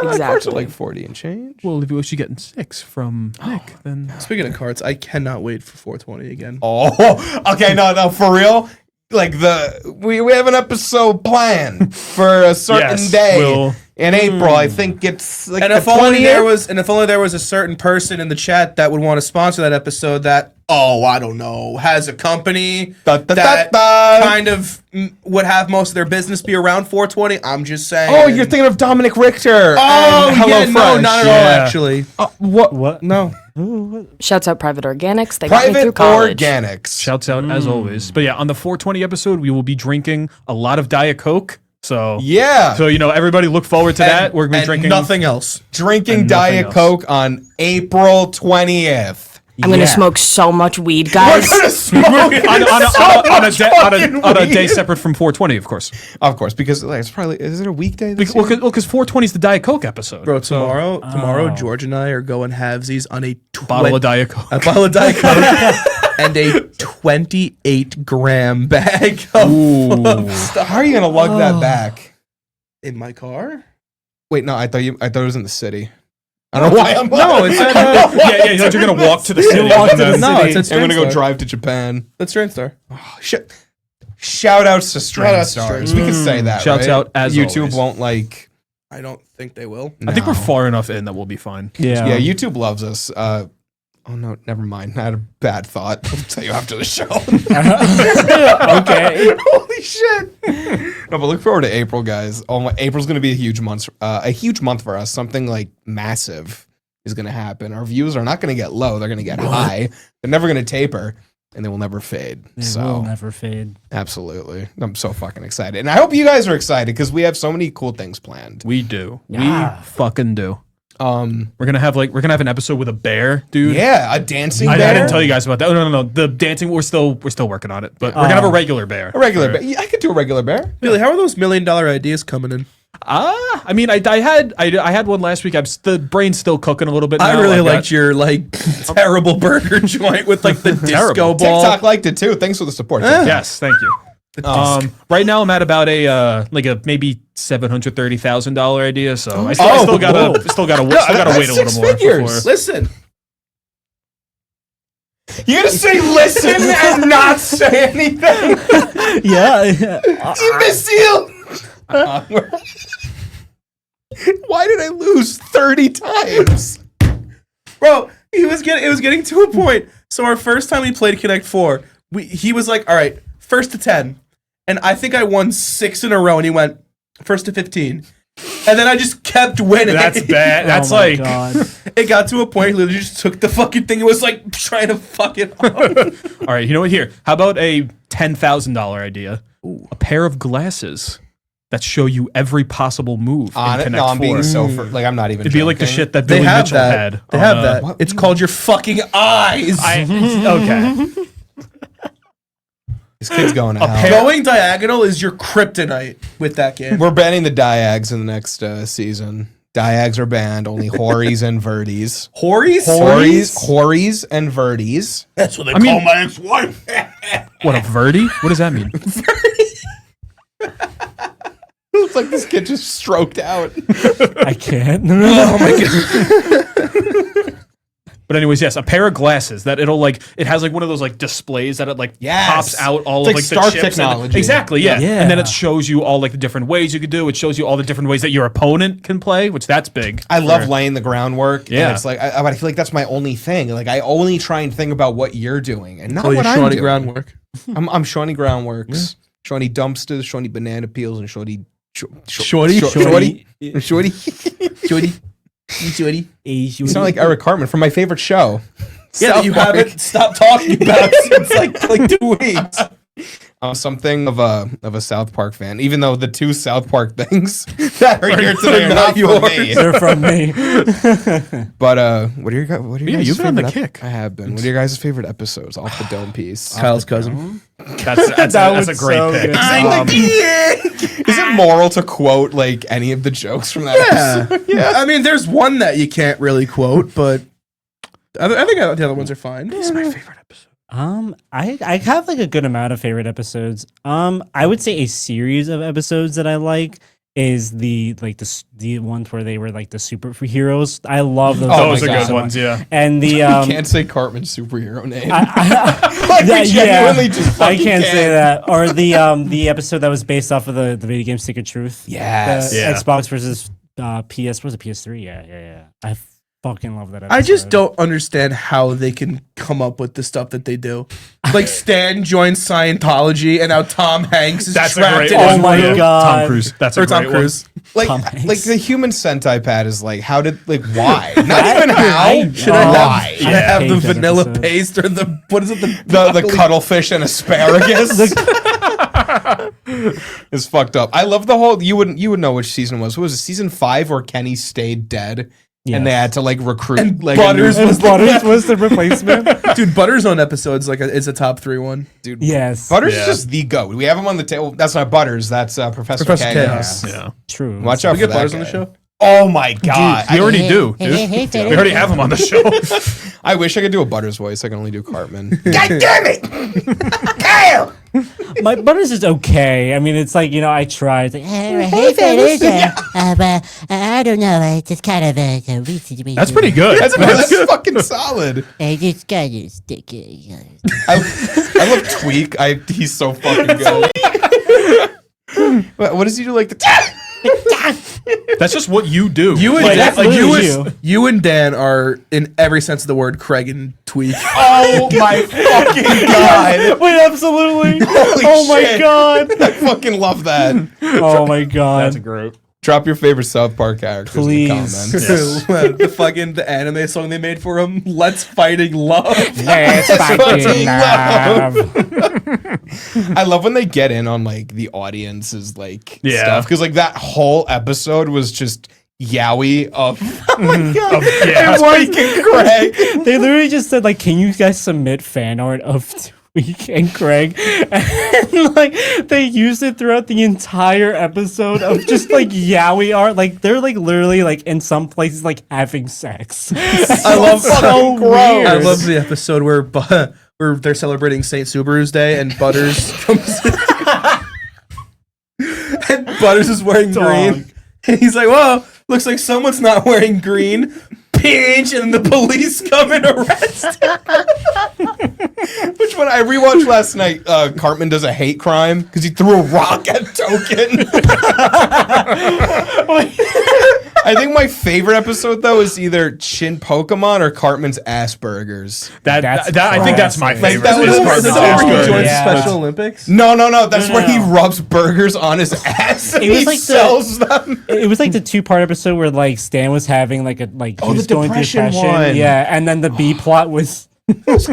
are Exactly. like 40 and change. Well, if you wish you getting 6 from Nick, then Speaking of carts, I cannot wait for 420 again. Oh, okay, no, for real. Like we have an episode planned for a certain Yes, day we'll- in April. I think it's like And the if only 20th. there was a certain person in the chat that would want to sponsor that episode that I don't know, has a company that kind of would have most of their business be around 420. I'm just saying. Oh, you're thinking of Dominic Richter. Oh, and Hello yeah, no, Fresh. not at all. Yeah. Actually, What? no. Shouts out Private Organics. They got me Private through college. Organics. shouts out as always. But yeah, on the 420 episode, we will be drinking a lot of Diet Coke. So Yeah. So everybody look forward to that. We're gonna be drinking nothing else. Drinking And nothing Diet else. Coke on April 20th. I'm gonna smoke so much weed, guys. We're gonna smoke on a weed. day separate from 420, of course. Of course, because like, it's probably is it a weekday? This Because year? 420 is the Diet Coke episode. Bro, tomorrow, George and I are going halvesies on a Bottle of Diet Coke. a bottle of Diet Coke and a 28-gram bag of stuff How are you gonna lug that back? in my car. Wait, no, I thought it was in the city. I don't know why I'm No, it's at, yeah, you're gonna walk to the city. walk to the and then- no, it's at I'm gonna go Strandstar. drive to Japan. That's Strandstar. Oh, shit. Shout outs to Shout outs to Strandstar. Strandstar. We can say that. Shouts right? out as YouTube always. won't like. I don't think they will. I think No. we're far enough in that we'll be fine. Yeah. Yeah, YouTube loves us. Oh no, never mind. I had a bad thought. I'll tell you after the show. Okay. Holy shit! No, but look forward to April, guys. April's gonna be a huge month for us. Something like massive is gonna happen. Our views are not gonna get low; they're gonna get high. They're never gonna taper, and they will never fade. They will never fade. Absolutely, I'm so fucking excited, and I hope you guys are excited because we have so many cool things planned. We do. Yeah. We fucking do. We're gonna have an episode with a bear, dude. Yeah, a dancing I bear. didn't tell you guys about that. No. The dancing, we're still working on it, but we're gonna have a regular bear. A regular bear. Yeah, I could do a regular bear. Billy, how are those $1 million ideas coming in? I mean, I had one last week. The brain's still cooking a little bit. I now. really liked your terrible burger joint with the disco ball. TikTok liked it too. Thanks for the support. Yes, thank you. Right now I'm at about a maybe $730,000 idea. So I still gotta wait a little more. Figures. Listen, You're gonna say listen and not say anything. Yeah. Imbecile. Why did I lose 30 times? bro, it was getting to a point. So our first time we played Connect 4, he was like, all right, first to 10. And I think I won 6 in a row, and he went first to 15. And then I just kept winning. That's bad. That's God. It got to a point he literally just took the fucking thing and was like trying to fuck it up. All right, you know what? Here, how about a $10,000 idea? A pair of glasses that show you every possible move in Connect 4. I'm being so I'm not even. It'd be like the shit that They Billy have Mitchell that. had. They have that. It's called your fucking eyes. Okay. This kid's going to hell. Going diagonal is your kryptonite with that game. We're banning the diags in the next season. Diags are banned. Only hories and verties. Hories? Hories and verties. That's what they call my ex-wife. What, a verdi? What does that mean? Looks like this kid just stroked out. I can't. Oh my god. But anyways, yes, a pair of glasses that it has one of those displays that it pops out all It's of Star the chips. technology. Exactly, yeah. Yeah. And then it shows you all the different ways you could do. It shows you all the different ways that your opponent can play, which that's big. I love laying the groundwork. Yeah. And it's I feel like that's my only thing. I only try and think about what you're doing and not what I'm Shawnee doing. groundwork. I'm Shawnee Groundworks, Shawnee Dumpsters, Shawnee Banana Peels, and Shawnee. Shorty? Shorty. You You sound like Eric Cartman from my favorite show. Yeah, that you haven't stopped talking about since like 2 weeks. I'm something of a South Park fan, even though the 2 South Park things that are here today are not for me. They're from me. But what are your guys' you've been on the favorite kick. I have been. What are your guys' favorite episodes off the dome piece? Kyle's cousin. That's a great so pick. good. Is it moral to quote any of the jokes from that episode? Yeah. I mean, there's one that you can't really quote, but I think the other ones are fine. This is my favorite episode. I have a good amount of favorite episodes. I would say a series of episodes that I like is the ones where they were the superheroes. I love those. Those are God. good ones, yeah. And the You can't say Cartman's superhero name. I can't say that. Or the episode that was based off of the video game Stick of Truth. Yes. The Yeah. Xbox versus PS. Was it PS3? Yeah. I fucking love that episode. I just don't understand how they can come up with the stuff that they do. Like Stan joins Scientology, and now Tom Hanks is That's a trapped great in one. his Oh my room. God. Tom Cruise. That's a Or great Tom one. Cruise. Tom Hanks. Like the human Sentai pad is how did why? Not even how. Should I why? have, I have hate the that vanilla episode. paste or the what is it? The cuttlefish and asparagus is fucked up. I love the whole. You would know which season it was. What was it? Season 5 where Kenny stayed dead, and they had to recruit. And a Butters new- Butters was the replacement. Dude, Butters on episodes is a top 3 one. dude. Yes. Butters Yeah. is just the goat. We have him on the table. That's not Butters. That's Professor Chaos. Yeah. True. Watch out We for get that Butters on guy. the show. Oh my god! We already do, dude. We already have him on the show. I wish I could do a Butters voice. I can only do Cartman. God damn it! Kyle! My Butters is okay. I mean, it's I tried. It's Hey, Felicia. I don't know. It's just kind of That's pretty good. That's fucking solid. I just kind of sticky. I love Tweak. He's so fucking good. What does he do? That's just what you do. You and Like, Dan, that's you and Dan are, in every sense of the word, Craig and Tweak. Oh my fucking god! Wait, absolutely. Holy Oh my shit. god. I fucking love that. Oh my god. That's a great. Drop your favorite South Park characters in the Please. comments. the anime song they made for him, Let's Fighting Love. Let's fucking love. I love when they get in on like the audience's like Yeah. stuff because like that whole episode was just yaoi of Yeah. Mike and Craig. They literally just said, like, can you guys submit fan art of Tweak and Craig? And like they used it throughout the entire episode of just like yaoi art. Like they're like literally like in some places like having sex. I love so gross. weird. I love the episode where they're celebrating Saint Subaru's Day and Butters comes and Butters is wearing green. And he's like, "Whoa, looks like someone's not wearing green." Pinch, and the police come and arrest him. Which one I rewatched last night? Cartman does a hate crime because he threw a rock at Token. I think my favorite episode though is either Chin Pokemon or Cartman's Asperger's. I think that's my classic. favorite. That was is the Cartman's Is that where he Asperger's. joins Yeah. the Special Olympics? No, that's where he no. rubs burgers on his ass and It was he like sells them. It was like the 2-part episode where like Stan was having like he was the going through depression depression. one. Yeah, and then the B plot was Cartman's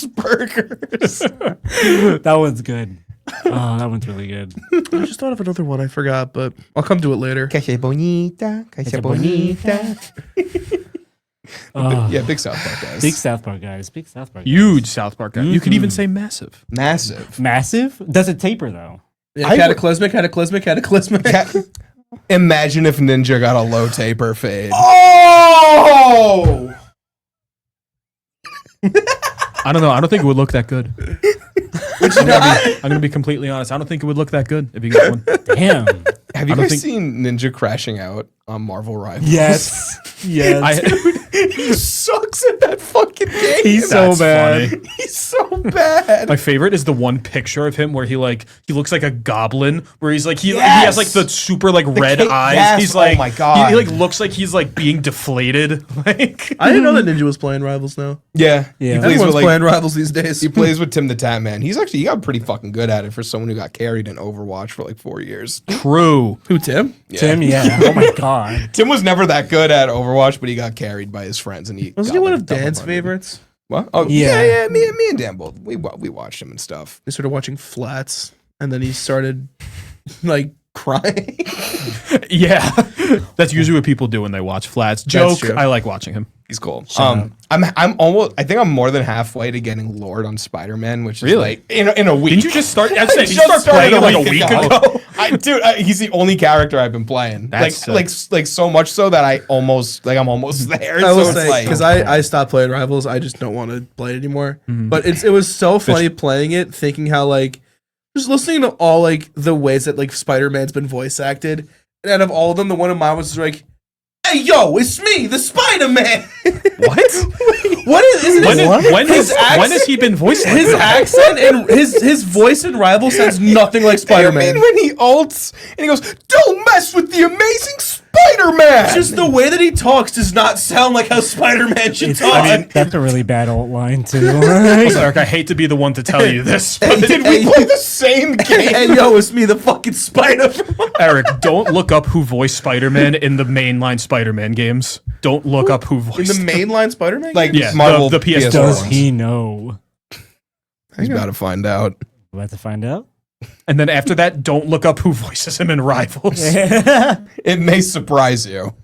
Asperger's. that one's good. Oh, that one's really good. I just thought of another one I forgot, but I'll come to it later. Cache bonita, cache bonita. Oh, Yeah, big South Park guys. big South Park guys. Big South Park. Guys. Huge South Park guy. You could even say massive. Massive. Massive. Does it taper though? Yeah, cataclysmic. Imagine if Ninja got a low taper fade. Oh! I don't know. I don't think it would look that good. I'm gonna be completely honest. I don't think it would look that good if you got one. Damn. Have you I don't guys think- seen Ninja crashing out on Marvel Rivals? Yes. Yes. He sucks at that fucking game. He's so That's bad. funny. He's so bad. My favorite is the one picture of him where he looks like a goblin, where he's like he has like the super like red eyes. yes, He's oh like my God. he like looks like he's like being deflated. Like I didn't know that Ninja was playing Rivals now. Yeah. Yeah. He plays Everyone's with like playing Rivals these days. he plays with Tim the Tap Man. He got pretty fucking good at it for someone who got carried in Overwatch for like 4 years. true. Who, Tim? Tim, yeah. Oh my god. Tim was never that good at Overwatch, but he got carried by his friends and he Wasn't got, he one like, of double Dan's partnered. favorites? What? Oh Yeah. yeah. Me and Dan both. We watched him and stuff. They started watching Flats, and then he started like crying. Yeah, that's usually what people do when they watch Flats. Joke. true. I like watching him. He's cool. I'm almost. I think I'm more than halfway to getting Lord on Spider-Man, which is Really? like in a week. Didn't you just start? I said, did you Just start playing started it like a week ago? He's the only character I've been playing. That's like so much so that I'm almost there. I will so say, because I stopped playing Rivals, I just don't want to play it anymore. But it was so funny playing it, thinking how like just listening to all like the ways that like Spider-Man's been voice acted, and out of all of them, the one of mine was just like, "Hey yo, it's me, the Spider-Man." What? What is When, it? when has he been voiced like His that? accent and his voice in Rivals sounds nothing like I Spider-Man. mean, when he ults and he goes, "Don't mess with the amazing Spider-Man." Just the way that he talks does not sound like how Spider-Man should talk. I mean, That's a really bad old line too. Eric, I hate to be the one to tell you this, but Did we play the same game? hey yo, it's me, the fucking Spider. Eric, don't look up who voiced Spider-Man in the mainline Spider-Man games. Don't look up who In voiced the mainline Spider-Man? Like game? Yeah, Marvel, the PS4 Does ones. he know? He's about to find out. About to find out. And then after that, don't look up who voices him in Rivals. It may surprise you.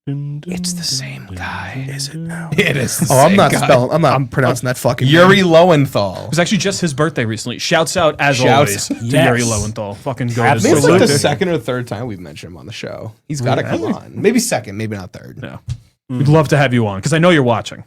It's the same guy. Is it now? It is. The Oh, I'm same not guy. spelling. I'm not pronouncing that fucking Yuri name. Lowenthal. It was actually just his birthday recently. Shouts out, as Shouts. always, to Yes. Yuri Lowenthal. Fucking go I to think it's like the Salute. second or third time we've mentioned him on the show. He's got to come on. Maybe second, maybe not third. No. We'd love to have you on, because I know you're watching.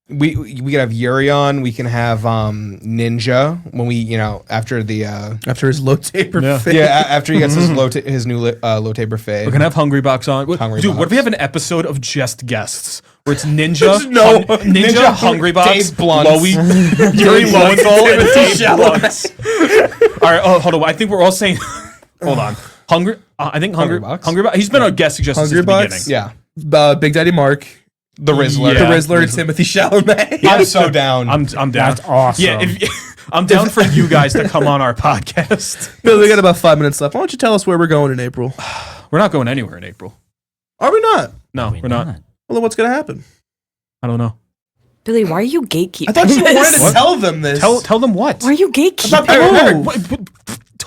We could have Yuri on. We can have Ninja when we after the After his low taper Yeah. fit. after he gets his his new low taper fade. We're going to have Hungry Box on. Hungry Dude, Box. what if we have an episode of just guests? Where it's Ninja, There's no- Ninja, Hungry Box, Dave Blunt. Yuri Lowenthal, and Dave Shallow. Blunt. All right, hold on. I think we're all saying... Hold on. I think Hungry Bucks? Hungry Bucks. He's been a guest suggestion since the Bucks? beginning. Yeah. Big Daddy Mark, The Rizzler. Yeah. the Rizzler, Timothy Chalamet. I'm so down. I'm down. That's awesome. Yeah, I'm down for you guys to come on our podcast. Bill, we got about 5 minutes left. Why don't you tell us where we're going in April? We're not going anywhere in April. Are we not? No, we're not. Well, then what's going to happen? I don't know. Billy, why are you gatekeeping? I thought you wanted to this? tell them this. Tell them what? Why are you gatekeeping?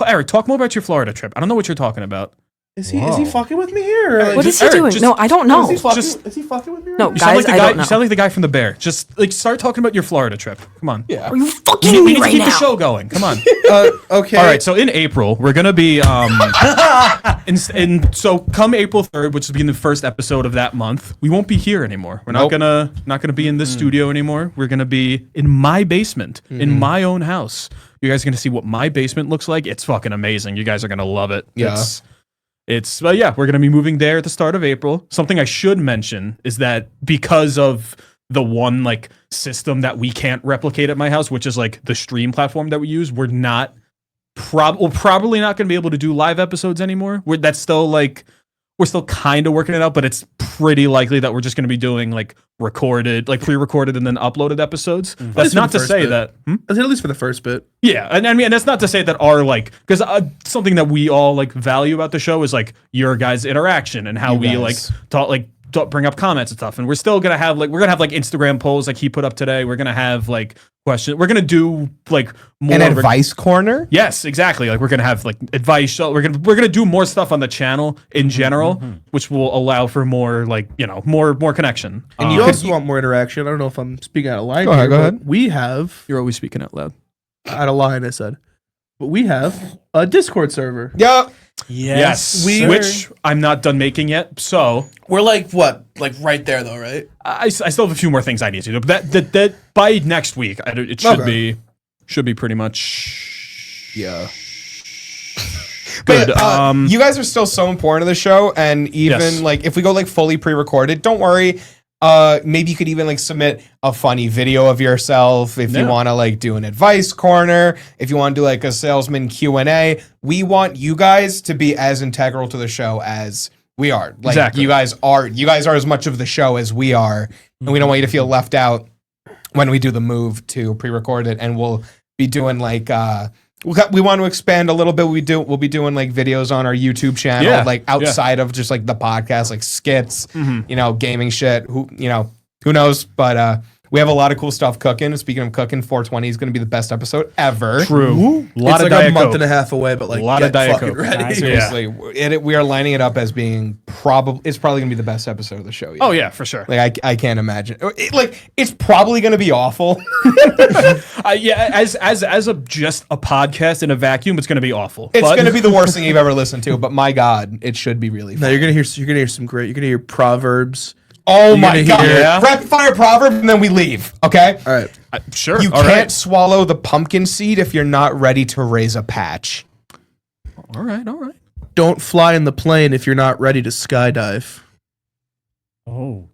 Eric, talk more about your Florida trip. I don't know what you're talking about. Is he fucking with me here? Or What is he Eric, doing? just- No, I don't know. Is he fucking with me? No, Right You sound guys, like the I guy. don't know. You sound like the guy from The Bear. Just like start talking about your Florida trip. Come on. Yeah. Are you fucking We me need to right keep now? the show going. Come on. Okay. All right. So in April, we're gonna be so come April 3rd, which will be in the first episode of that month, we won't be here anymore. We're Nope. not gonna be in this studio anymore. We're gonna be in my basement, in my own house. You guys are gonna see what my basement looks like. It's fucking amazing. You guys are gonna love it. Yeah. Yeah, we're going to be moving there at the start of April. Something I should mention is that because of the one like system that we can't replicate at my house, which is like the stream platform that we use, we're probably not going to be able to do live episodes anymore. We're still kind of working it out, but it's pretty likely that we're just going to be doing like pre-recorded and then uploaded episodes. That's not to say that. At least for the first bit. Yeah, and I mean that's not to say that our because something that we all like value about the show is like your guys' interaction and how we like bring up comments and stuff. And we're still gonna have we're gonna have Instagram polls like he put up today. We're gonna have questions. We're gonna do more An advice corner. Yes, exactly. Like we're gonna have advice show. We're gonna do more stuff on the channel in general, which will allow for more more connection. And you also want more interaction. I don't know if I'm speaking out of line. Go ahead. We have You're always speaking out loud. out of line. I said, but we have a Discord server. Yep. Yes, We- which I'm not done making yet. So We're right there though, right? I still have a few more things I need to do. But that by next week, it should Okay. be pretty much Yeah. good. But, you guys are still so important to the show, and even Yes. if we go fully pre-recorded, don't worry. Maybe you could even submit a funny video of yourself if you want to do an advice corner, if you want to do a salesman Q&A. We want you guys to be as integral to the show as we are. Exactly. You guys are as much of the show as we are, and we don't want you to feel left out when we do the move to pre-recorded. And we'll be doing we want to expand a little bit. We'll be doing videos on our YouTube channel, outside of just the podcast, skits, gaming shit. Who knows? But we have a lot of cool stuff cooking. Speaking of cooking, 420 is going to be the best episode ever. True. A lot It's of a Diet month Coke. and a half away, but A lot of get Diet fucking Coke. ready. Seriously, we are lining it up as being it's probably going to be the best episode of the show. Yet. Oh yeah, for sure. I can't imagine. It's probably going to be awful. Yeah, as just a podcast in a vacuum, it's going to be awful. It's going to be the worst thing you've ever listened to. But my God, it should be really fun. No, you're gonna hear some great. You're gonna hear proverbs. Oh my gonna God! hear- Rapid fire proverb, and then we leave. Okay. All right. Sure. You All can't right. swallow the pumpkin seed if you're not ready to raise a patch. All right. Don't fly in the plane if you're not ready to skydive. Oh.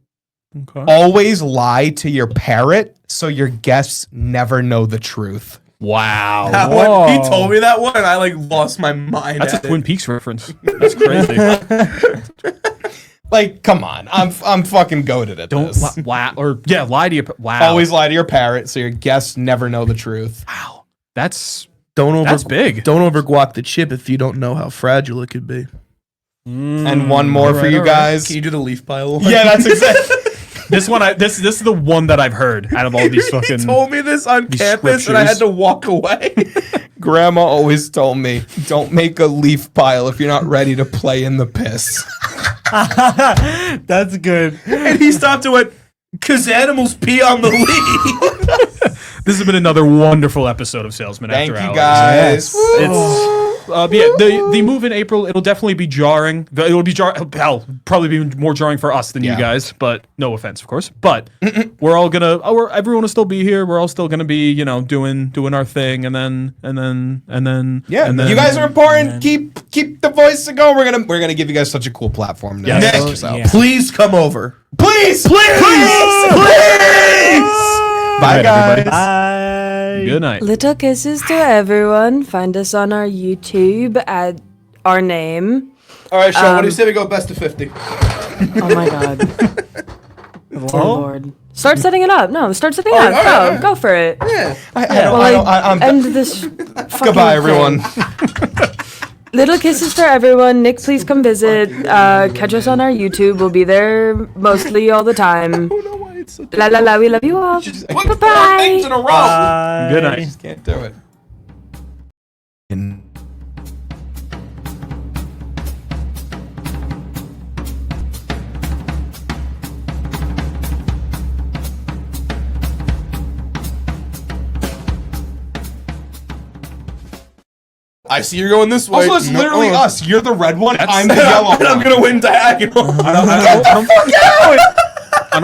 Okay. Always lie to your parrot so your guests never know the truth. Wow. That one, he told me that one, and I lost my mind. That's a at it. Twin Peaks reference. That's crazy. Come on, I'm fucking goated at Don't this. lie to your wow. Always lie to your parrot so your guests never know the truth. Wow. That's That's big. Don't over guac the chip if you don't know how fragile it could be. And one more for you guys. Can you do the leaf pile one? Yeah, that's exactly. This one, this is the one that I've heard out of all these fucking. He told me this on these campus, and I had scriptures. to walk away. Grandma always told me, don't make a leaf pile if you're not ready to play in the piss. That's good. And he stopped and went, "'Cause animals pee on the leaf." This has been another wonderful episode of Salesmen Thank After you Hours. guys. It's the move in April. It'll definitely be jarring. It'll be probably be more jarring for us than you guys. But no offense, of course. But we're all gonna. Everyone will still be here. We're all still gonna be, doing our thing, and then. Yeah, and then, you guys are important. Keep the voice going. We're gonna give you guys such a cool platform. To Yes. express Nick, yourself. Yeah. please come over. Please. Bye, Good night, guys. everybody. Bye. Good night. Little kisses to everyone. Find us on our YouTube at our name. All right, Sean, what do you say we go best of 50? Oh my god. Oh Lord. Start setting it up. No, start setting it up. right. Go for it. Yeah. I'm End this. Goodbye, everyone. Little kisses for everyone. Nick, please come visit. Catch us on our YouTube. We'll be there mostly all the time. I don't know why it's so La la la. We love you all. Bye-bye. Bye. In a row. Good night. Just can't do it. I see you're going this way. Also, it's literally us. You're the red one. I'm the yellow one. I'm gonna win diagonal. Fuck out!